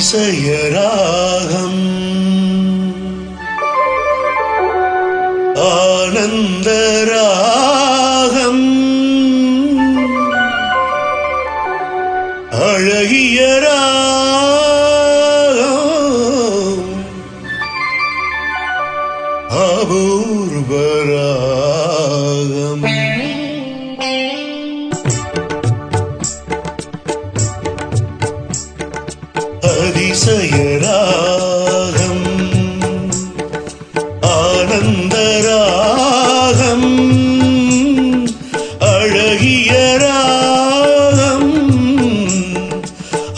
அதிசயராகம் ஆனந்தராகம் அழகிய ராகம் அபூர்வ ராகம் அதிசயராகம் ஆனந்தராகம் அழகிய ராகம்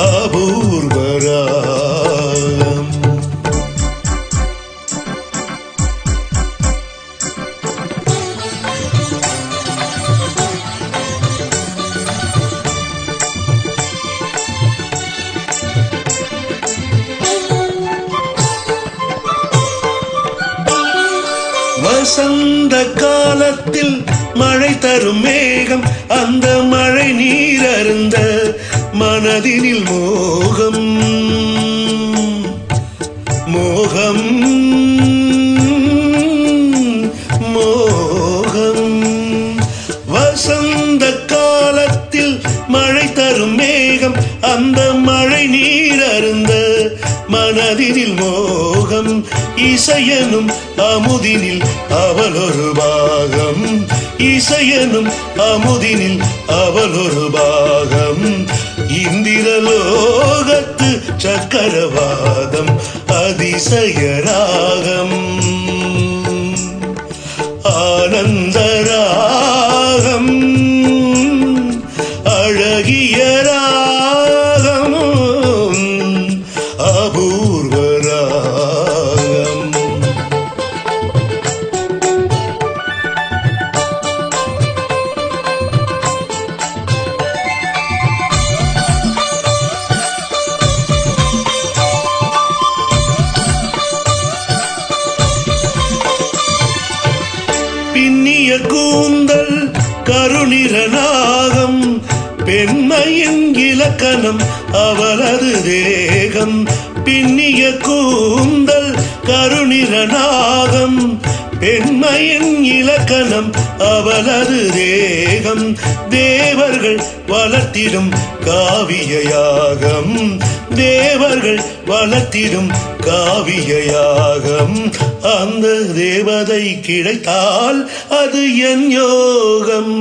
அபூர்வ ராகம் வசந்த காலத்தில் மழை தரும் மேகம் அந்த மழை நீர் அருந்த மனதினில் மோகம் மோகம் மோகம் வசந்த காலத்தில் மழை தரும் மேகம் அந்த மழை நீர் அருந்த மனதினில் மோகம் இசையனும் அமுதினில் அவள் ஒரு பாகம் இசையனும் அமுதினில் அவள் ஒரு பாகம் இந்திரலோகத்து சக்கரவாதம் அதிசயராகம் ஆனந்தராகம் அழகிய ராகம் அபூர்வ ராகம் பின்னிய கூந்தல் கருநிறநாகம் பெண்மையின் இலக்கணம் அவளது தேகம் பின்னிய கூந்தல் கருநிறநாகம் பெண்மையின் இலக்கணம் அவளது தேகம் தேவர்கள் வளர்த்திடும் காவியயாகம் தேவர்கள் வளர்த்திடும் காவியயாகம் அந்த தேவதை கிடைத்தால் அது என் யோகம்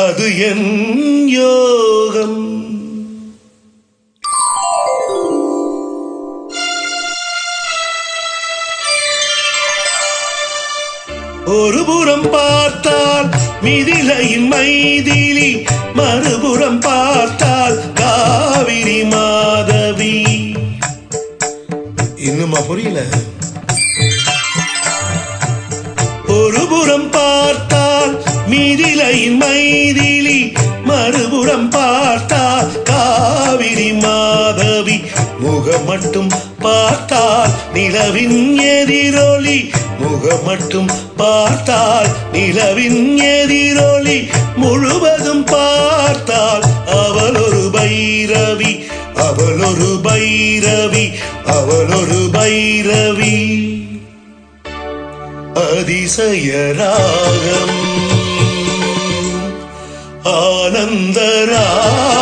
அது என் யோகம் ஒருபுறம் பார்த்தால் மிதிலையின் மைதிலி மறுபுறம் பார்த்தால் காவிரி மாதவி இன்னுமா புரியல ஒருபுறம் பார்த்தால் மிதிலையின் மைதிலி மறுபுறம் பார்த்தால் காவிரி மாதவி முகம் மட்டும் பார்த்தால் நிலவின் எதிரொலி முகம் மட்டும் பார்த்தால் நிலவின் எதிரொலி முழுவதும் பார்த்தால் அவள் ஒரு பைரவி அவள் ஒரு பைரவி அவள் ஒரு பைரவி அதிசயராகம் ஆனந்தராகம்